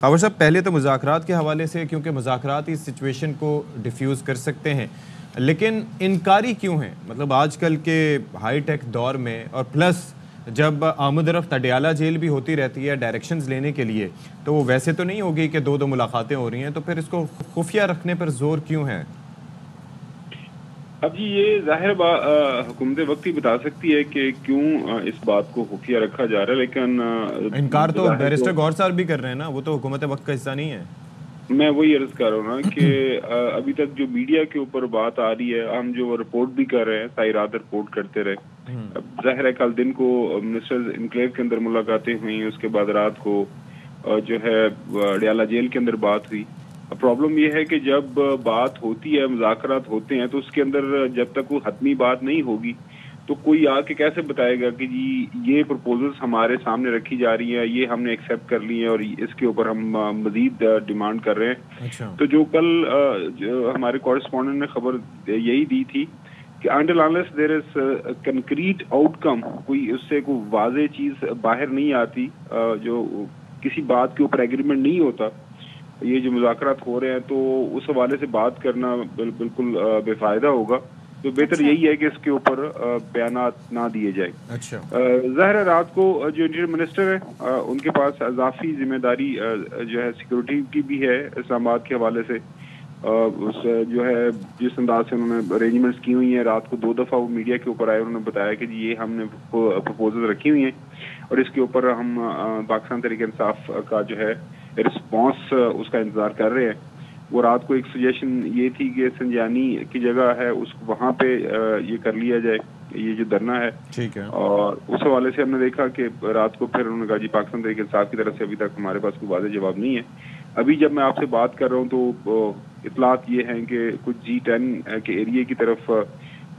خاور صاحب، پہلے تو مذاکرات کے حوالے سے، کیونکہ مذاکرات اس سچویشن کو ڈیفیوز کر سکتے ہیں، لیکن انکاری کیوں ہیں؟ مطلب آج کل کے ہائی ٹیک دور میں، اور پلس جب آمد رفت اڈیالہ جیل بھی ہوتی رہتی ہے ڈائریکشنز لینے کے لیے، تو وہ ویسے تو نہیں ہوگی کہ دو ملاقاتیں ہو رہی ہیں، تو پھر اس کو خفیہ رکھنے پر زور کیوں ہے؟ اب جی یہ ظاہر حکومت وقت ہی بتا سکتی ہے کہ کیوں اس بات کو خفیہ رکھا جا رہا ہے، لیکن انکار تو بیرسٹر گور صاحب بھی کر رہے ہیں نا، وہ تو حکومت وقت کا حصہ نہیں ہے۔ میں وہی عرض کر رہا ہوں نا کہ ابھی تک جو میڈیا کے اوپر بات آ رہی ہے، ہم جو رپورٹ بھی کر رہے ہیں، ساری رات رپورٹ کرتے رہے۔ ظاہر ہے کل دن کو منسٹر انکلیو کے اندر ملاقاتیں ہوئیں، اس کے بعد رات کو جو ہے اڈیالہ جیل کے اندر بات ہوئی۔ پرابلم یہ ہے کہ جب بات ہوتی ہے، مذاکرات ہوتے ہیں، تو اس کے اندر جب تک وہ حتمی بات نہیں ہوگی تو کوئی آ کے کیسے بتائے گا کہ جی یہ پرپوزلز ہمارے سامنے رکھی جا رہی ہیں، یہ ہم نے ایکسیپٹ کر لی ہیں اور اس کے اوپر ہم مزید ڈیمانڈ کر رہے ہیں۔ تو جو کل ہمارے کورسپونڈنٹ نے خبر یہی دی تھی کہ until unless there is concrete outcome، کوئی اس سے کوئی واضح چیز باہر نہیں آتی، جو کسی بات کے اوپر ایگریمنٹ نہیں ہوتا، یہ جو مذاکرات ہو رہے ہیں، تو اس حوالے سے بات کرنا بالکل بے فائدہ ہوگا۔ تو بہتر یہی ہے کہ اس کے اوپر بیانات نہ دیے جائے۔ ظاہر رات کو جو انٹیریئر منسٹر ہے ان کے پاس اضافی ذمہ داری جو ہے سیکورٹی کی بھی ہے اسلام آباد کے حوالے سے۔ اس جو ہے جس انداز سے انہوں نے ارینجمنٹس کی ہوئی ہیں، رات کو 2 دفعہ وہ میڈیا کے اوپر آئے، انہوں نے بتایا کہ جی یہ ہم نے پرپوزل رکھی ہوئی ہیں اور اس کے اوپر ہم پاکستان تحریک انصاف کا جو ہے رسپانس اس کا انتظار کر رہے ہیں۔ وہ رات کو ایک سجیشن یہ تھی کہ سنجانی کی جگہ ہے اس وہاں پہ یہ کر لیا جائے، یہ جو دھرنا ہے۔ ٹھیک ہے۔ اور اس حوالے سے ہم نے دیکھا کہ رات کو پھر انہوں نے کہا جی پاکستان تحریک انصاف کی طرف سے ابھی تک ہمارے پاس کوئی واضح جواب نہیں ہے۔ ابھی جب میں آپ سے بات کر رہا ہوں تو اطلاعات یہ ہیں کہ کچھ G10 کے ایریے کی طرف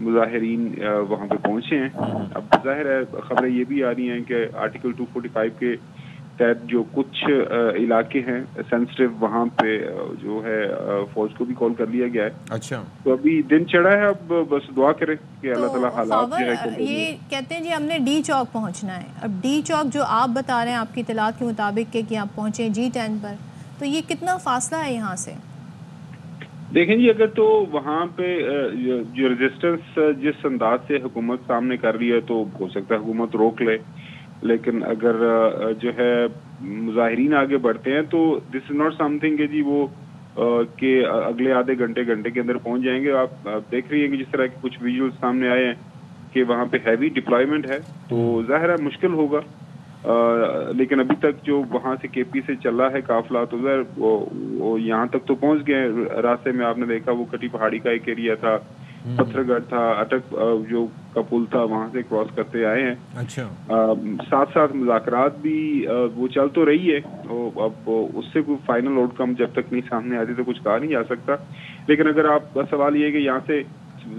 مظاہرین وہاں پہ پہنچے ہیں۔ اب ظاہر ہے خبریں یہ بھی آ رہی ہیں کہ آرٹیکل 245 کے تحت جو کچھ علاقے ہیں سینسٹیو، وہاں پہ جو ہے فوج کو بھی کال کر لیا گیا ہے۔ اچھا، تو ابھی دن چڑھا ہے، اب بس دعا کریں کہ اللہ تعالیٰ حالات جو ہے۔ یہ کہتے ہیں جی ہم نے ڈی چوک پہنچنا ہے، اب ڈی چوک جو آپ بتا رہے ہیں آپ کی اطلاعات کے مطابق کہ آپ پہنچے G10 پر، تو یہ کتنا فاصلہ ہے یہاں سے؟ دیکھیں جی اگر تو وہاں پہ جو ریزسٹنس جس انداز سے حکومت سامنے کر رہی ہے تو ہو سکتا ہے حکومت روک لے، لیکن اگر جو ہے مظاہرین آگے بڑھتے ہیں تو دس از ناٹ سم تھنگ کہ جی وہ کہ اگلے آدھے گھنٹے کے اندر پہنچ جائیں گے۔ آپ دیکھ رہی ہیں کہ جس طرح کے کچھ ویژول سامنے آئے ہیں کہ وہاں پہ ہیوی ڈپلائمنٹ ہے، تو ظاہر ہے مشکل ہوگا، لیکن ابھی تک جو وہاں سے KP سے چل رہا ہے قافلہ، تو ظاہر وہ یہاں تک تو پہنچ گئے۔ راستے میں آپ نے دیکھا وہ کٹی پہاڑی کا ایک ایریا تھا، پتھر گڑھ تھا، اٹک جو کا پل تھا، وہاں سے کراس کرتے آئے ہیں۔ ساتھ ساتھ مذاکرات بھی وہ چل تو رہی ہے، اب اس سے کوئی فائنل آؤٹ کم جب تک نہیں سامنے آتی تو کچھ کہا نہیں جا سکتا۔ لیکن اگر آپ کا سوال یہ ہے کہ یہاں سے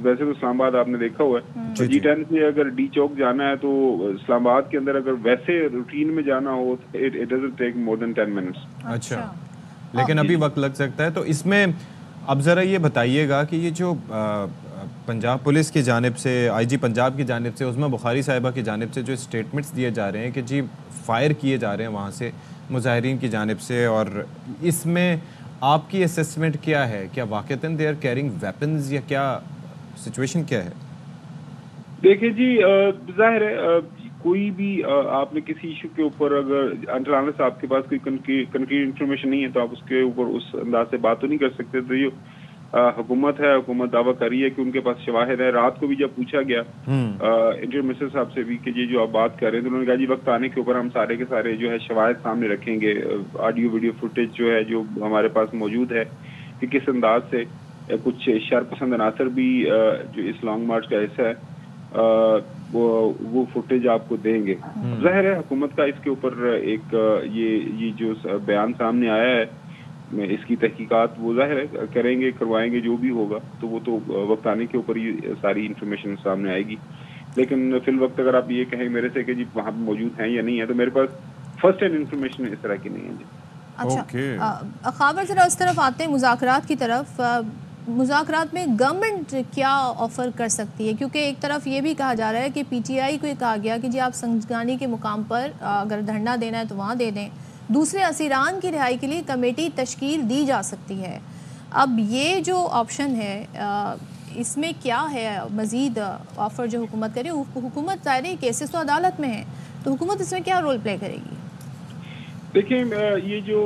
ویسے تو اسلام آباد آپ نے دیکھا ہوا ہے، G10 سے اگر ڈی چوک جانا ہے تو اسلام آباد کے اندر اگر ویسے روٹین میں جانا ہو it doesn't take more than 10 minutes۔ اچھا، لیکن ابھی وقت لگ سکتا ہے۔ تو اس میں اب ذرا یہ بتائیے گا کہ یہ جو پنجاب پولیس کی جانب سے، IG پنجاب کی جانب سے، عظمیٰ بخاری صاحبہ کی جانب سے جو اسٹیٹمنٹس دیے جا رہے ہیں کہ جی فائر کیے جا رہے ہیں وہاں سے مظاہرین کی جانب سے، اور اس میں آپ کی اسیسمنٹ کیا ہے؟ کیا واقعتاً دے آر کیرنگ ویپنز یا کیا سچویشن کیا ہے؟ دیکھیں جی ظاہر ہے کوئی بھی آپ نے کسی ایشو کے اوپر اگر انٹرانس آپ کے پاس کوئی کنکریٹ انفارمیشن نہیں ہے تو آپ اس کے اوپر اس انداز سے بات تو نہیں کر سکتے۔ تو یہ حکومت ہے، حکومت دعویٰ کر رہی ہے کہ ان کے پاس شواہد ہے۔ رات کو بھی جب پوچھا گیا انٹیریئر منسٹر صاحب سے بھی کہ یہ جو آپ بات کر رہے ہیں، تو انہوں نے کہا جی وقت آنے کے اوپر ہم سارے کے سارے جو ہے شواہد سامنے رکھیں گے، آڈیو ویڈیو فوٹیج جو ہے جو ہمارے پاس موجود ہے کہ کس انداز سے کچھ شر پسند عناصر بھی جو اس لانگ مارچ کا حصہ ہے وہ فوٹیج آپ کو دیں گے۔ ظاہر ہے حکومت کا اس کے اوپر ایک یہ جو بیان سامنے آیا ہے اس کی تحقیقات وہ ظاہر ہے کریں گے، کروائیں گے، جو بھی ہوگا تو وہ تو وقت آنے کے اوپر ہی ساری انفارمیشن سامنے آئے گی۔ لیکن فی الوقت اگر آپ یہ کہیں میرے سے کہ جی وہاں پہ موجود ہیں یا نہیں ہے، تو میرے پاس فرسٹ ہینڈ انفارمیشن اس طرح کی نہیں ہے جی۔ اچھا خاور، ذرا اس طرف آتے ہیں مذاکرات کی طرف۔ مذاکرات میں گورنمنٹ کیا آفر کر سکتی ہے؟ کیونکہ ایک طرف یہ بھی کہا جا رہا ہے کہ PTI کو یہ کہا گیا کہ جی آپ سنجگانی کے مقام پر اگر دھرنا دینا ہے تو وہاں دے دیں، دوسرے اسیران کی رہائی کے لیے کمیٹی تشکیل دی جا سکتی ہے. اب یہ جو آپشن ہے اس میں کیا ہے مزید آفر جو حکومت کرے؟ حکومت ظاہر ہے کیسز تو عدالت میں ہیں، تو حکومت اس میں کیا رول پلے کرے گی؟ دیکھیں یہ جو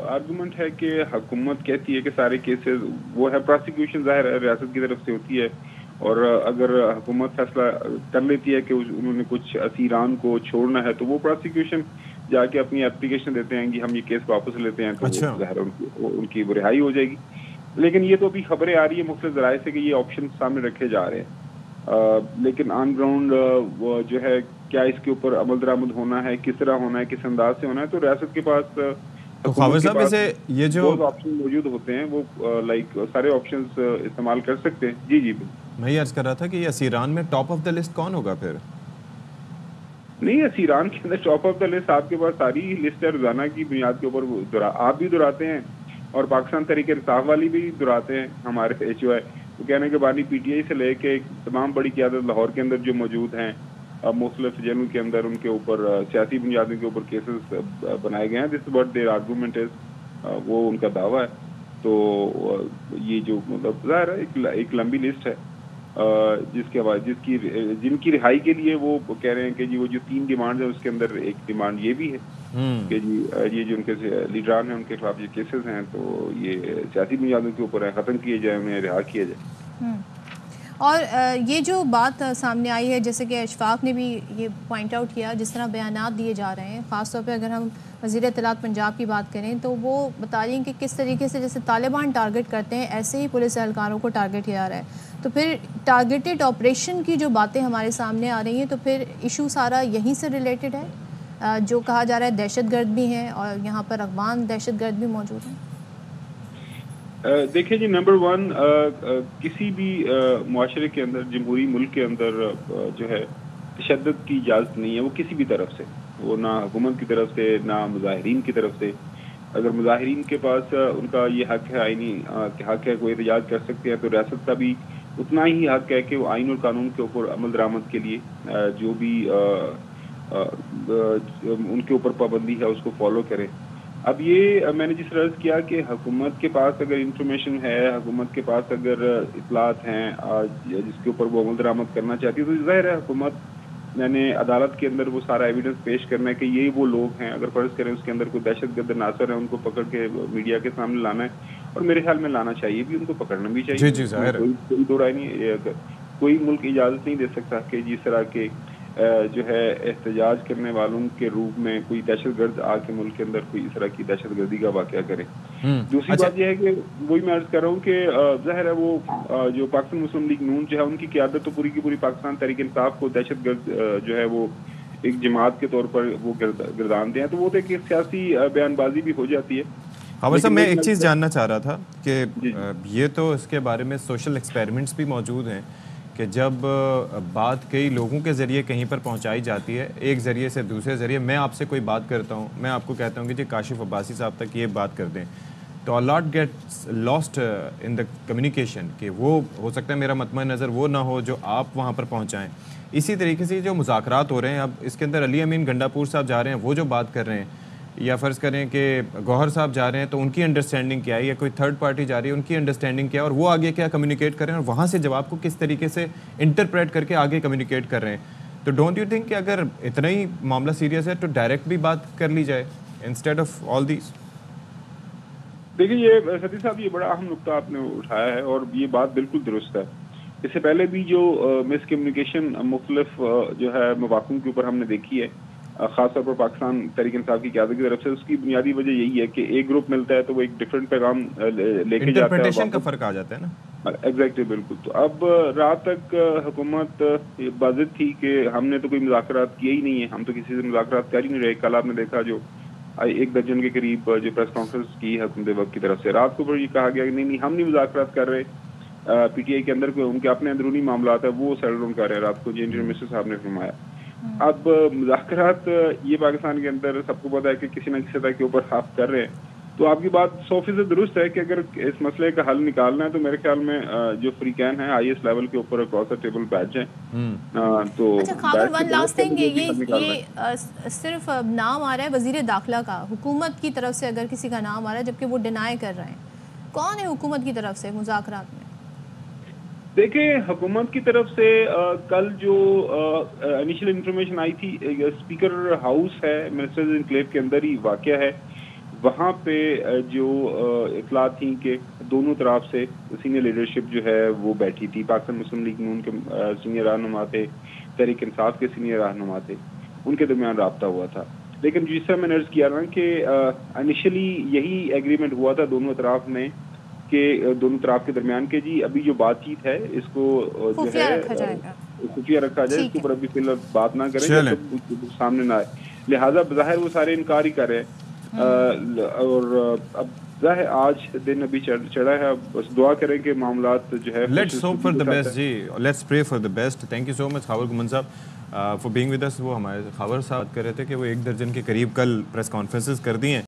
آرگومنٹ ہے کہ حکومت کہتی ہے کہ سارے کیسز وہ ہے، پروسیکیوشن ظاہر ہے ریاست کی طرف سے ہوتی ہے، اور اگر حکومت فیصلہ کر لیتی ہے کہ انہوں نے کچھ اسیران کو چھوڑنا ہے تو وہ پروسیکیوشن جا کے اپنی اپلیکیشن دیتے ہیں کہ ہم یہ کیس واپس لیتے ہیں، تو ظاہر ان کی رہائی ہو جائے گی. لیکن یہ تو ابھی خبریں آ رہی ہیں مختلف ذرائع سے کہ یہ آپشن سامنے رکھے جا رہے ہیں، لیکن آن گراؤنڈ جو ہے کیا اس کے اوپر عمل درآمد ہونا ہے، کس طرح ہونا ہے، کس انداز سے ہونا ہے، تو ریاست کے پاس یہ جو آپشن موجود ہوتے ہیں وہ لائک سارے آپشنز استعمال کر سکتے ہیں. جی جی میں یہ عرض کر رہا تھا کہ یہ اسیران میں ٹاپ آف دا لسٹ کون ہوگا پھر؟ نہیں، اسیران کے اندر ٹاپ آف دا لسٹ آپ کے پاس ساری لسٹ ہے، روزانہ کی بنیاد کے اوپر آپ بھی دہراتے ہیں اور پاکستان تحریک انصاف والی بھی دہراتے ہیں. ہمارے ایچ او آئی وہ کہنے کے بعد پی ٹی آئی سے لے کے تمام بڑی قیادت لاہور کے اندر جو موجود ہیں مختلف جیلوں کے اندر ان کے اوپر سیاسی بنیادوں کے اوپر کیسز بنائے گئے ہیں. This what their argument is, وہ ان کا دعویٰ ہے. تو یہ جو مطلب ظاہر ہے ایک لمبی لسٹ ہے جن کی رہائی کے لیے وہ کہہ رہے ہیں کہ جی وہ جو 3 ڈیمانڈ ہیں اس کے اندر ایک ڈیمانڈ یہ بھی ہے کہ جی یہ جو ان کے لیڈران ہیں ان کے خلاف یہ کیسز ہیں تو یہ سیاسی بنیادوں کے اوپر ہے، ختم کیے جائیں، انہیں رہا کیا جائے. اور یہ جو بات سامنے آئی ہے جیسے کہ اشفاق نے بھی یہ پوائنٹ آؤٹ کیا، جس طرح بیانات دیے جا رہے ہیں، خاص طور پہ اگر ہم وزیر اطلاعات پنجاب کی بات کریں تو وہ بتا رہی ہیں کہ کس طریقے سے جیسے طالبان ٹارگٹ کرتے ہیں ایسے ہی پولیس اہلکاروں کو ٹارگٹ کیا جا رہا ہے. تو پھر ٹارگیٹڈ آپریشن کی جو باتیں ہمارے سامنے آ رہی ہیں تو پھر ایشو سارا یہیں سے ریلیٹڈ ہے، جو کہا جا رہا ہے دہشت گرد بھی ہیں اور یہاں پر افغان دہشت گرد بھی موجود ہیں. دیکھیں جی، نمبر 1 کسی بھی معاشرے کے اندر، جمہوری ملک کے اندر جو ہے تشدد کی اجازت نہیں ہے، وہ کسی بھی طرف سے، وہ نہ حکومت کی طرف سے نہ مظاہرین کی طرف سے. اگر مظاہرین کے پاس ان کا یہ حق ہے، آئینی حق ہے، کوئی احتجاج کر سکتے ہیں، تو ریاست کا بھی اتنا ہی حق ہے کہ وہ آئین اور قانون کے اوپر عمل درآمد کے لیے جو بھی ان کے اوپر پابندی ہے اس کو فالو کرے. اب یہ میں نے جس طرح کیا کہ حکومت کے پاس اگر انفارمیشن ہے، حکومت کے پاس اگر اطلاعات ہیں جس کے اوپر وہ عمل درآمد کرنا چاہتی ہے، تو ظاہر ہے حکومت نے عدالت کے اندر وہ سارا ایویڈنس پیش کرنا ہے کہ یہ وہ لوگ ہیں. اگر فرض کریں اس کے اندر کوئی دہشت گرد عناصر ہے، ان کو پکڑ کے میڈیا کے سامنے لانا ہے، اور میرے خیال میں لانا چاہیے بھی، ان کو پکڑنا بھی چاہیے. جی ظاہر ہے، کوئی دو رائے نہیں، کوئی ملک اجازت نہیں دے سکتا کہ جس طرح کے جو ہے احتجاج کرنے والوں کے روپ میں کوئی دہشت گرد آ کے ملک کے اندر کوئی اس طرح کی دہشت گردی کا واقعہ کرے. دوسری بات یہ ہے کہ وہی میں عرض کر رہا ہوں کہ ظاہر ہے وہ جو پاکستان مسلم لیگ نون جو ہے ان کی قیادت تو پوری کی پوری پاکستان تحریک انصاف کو دہشت گرد جو ہے وہ ایک جماعت کے طور پر وہ گردانتے ہیں، تو وہ تو ایک سیاسی بیان بازی بھی ہو جاتی ہے. خبر صاحب میں ایک چیز جاننا چاہ رہا تھا کہ یہ تو اس کے بارے میں سوشل ایکسپیریمنٹس بھی موجود ہیں کہ جب بات کئی لوگوں کے ذریعے کہیں پر پہنچائی جاتی ہے، ایک ذریعے سے دوسرے ذریعے، میں آپ سے کوئی بات کرتا ہوں، میں آپ کو کہتا ہوں کہ جی کاشف عباسی صاحب تک یہ بات کر دیں، تو a lot gets lost in the communication کہ وہ ہو سکتا ہے میرا مطمع نظر وہ نہ ہو جو آپ وہاں پر پہنچائیں. اسی طریقے سے جو مذاکرات ہو رہے ہیں، اب اس کے اندر علی امین گنڈا پور صاحب جا رہے ہیں، وہ جو بات کر رہے ہیں، یا فرض کریں کہ گوہر صاحب جا رہے ہیں تو ان کی انڈرسٹینڈنگ کیا ہے، یا کوئی تھرڈ پارٹی جا رہی ہے ان کی انڈرسٹینڈنگ کیا ہے، اور وہ آگے کیا کمیونیکیٹ کر رہے ہیں، اور وہاں سے جواب کو کس طریقے سے انٹرپریٹ کر کے آگے کمیونیکیٹ کر رہے ہیں. تو ڈونٹ یو تھنک کہ اگر اتنا ہی معاملہ سیریس ہے تو ڈائریکٹ بھی بات کر لی جائے انسٹیڈ آف آل دیز؟ دیکھیں یہ ستی صاحب، یہ بڑا اہم نقطہ آپ نے اٹھایا ہے اور یہ بات بالکل درست ہے. اس سے پہلے بھی جو مس کمیونیکیشن مختلف جو ہے مواقع کے اوپر ہم نے دیکھی ہے، خاص طور پر پاکستان تحریک انصاف کی قیادت کی طرف سے، اس کی بنیادی وجہ یہی ہے کہ ایک گروپ ملتا ہے تو وہ ایک ڈفرینٹ پیغام لے کے جاتا ہے، انٹرپریٹیشن کا فرق آ جاتا ہے نا. ایگزیکٹلی، بالکل. تو اب رات تک حکومت باضد تھی کہ ہم نے تو کوئی مذاکرات کیے ہی نہیں ہے، ہم تو کسی سے مذاکرات کر ہی نہیں رہے. کل آپ نے دیکھا جو 1 درجن کے قریب جو پریس کانفرنس کی ہے حکومت وقت کی طرف سے، رات کو یہ کہا گیا کہ نہیں ہم نہیں مذاکرات کر رہے، پی ٹی آئی کے اندر ان کے اپنے اندرونی معاملات ہیں وہ سیٹل ڈاؤن کر رہے ہیں. رات کو انٹریم منسٹر صاحب نے فرمایا. اب مذاکرات یہ پاکستان کے اندر سب کو پتا ہے کہ کسی نہ کسی طرح کے اوپر آپ کر رہے ہیں، تو آپ کی بات 100% درست ہے کہ اگر اس مسئلے کا حل نکالنا ہے تو میرے خیال میں جو فریقین ہیں آئی ایس لیول کے اوپر اکراس ٹیبل بیچ ہیں تو اچھا خاور ون لاسٹ تھنگ، یہ صرف نام آ رہا ہے وزیر داخلہ کا، حکومت کی طرف سے اگر کسی کا نام آ رہا ہے جبکہ وہ ڈینائی کر رہے ہیں، کون ہے حکومت کی طرف سے مذاکرات میں؟ دیکھیں حکومت کی طرف سے کل جو انیشل انفارمیشن آئی تھی، اسپیکر ہاؤس ہے منسٹرز انکلیو کے اندر ہی واقع ہے، وہاں پہ جو اطلاعات تھیں کہ دونوں طرف سے سینئر لیڈرشپ جو ہے وہ بیٹھی تھی، پاکستان مسلم لیگ نون کے سینئر رہنما تھے، تحریک انصاف کے سینئر رہنما تھے، ان کے درمیان رابطہ ہوا تھا. لیکن جس طرح میں نے عرض کیا نا کہ انیشلی یہی ایگریمنٹ ہوا تھا دونوں اطراف میں کہ دونوں طرف کے درمیان کہ جی ابھی جو بات چیت ہے اس کو جو ہے خفیہ رکھا جائے، اس کے اوپر ابھی فی الحال بات نہ کریں جب تک سامنے نہ آئے. لہٰذا بظاہر وہ سارے انکار ہی کر رہے ہیں، اور اب ظاہر آج دن ابھی چڑھا ہے، بس دعا کریں کہ معاملات جو ہے let's hope for the best. جی let's pray for the best. Thank you so much Khawar Gumaan صاحب فار بینگ ود اس. وہ ہمارے خاور صاحب کر رہے تھے کہ وہ 1 درجن کے قریب کل پریس کانفرنسز کر دی ہیں.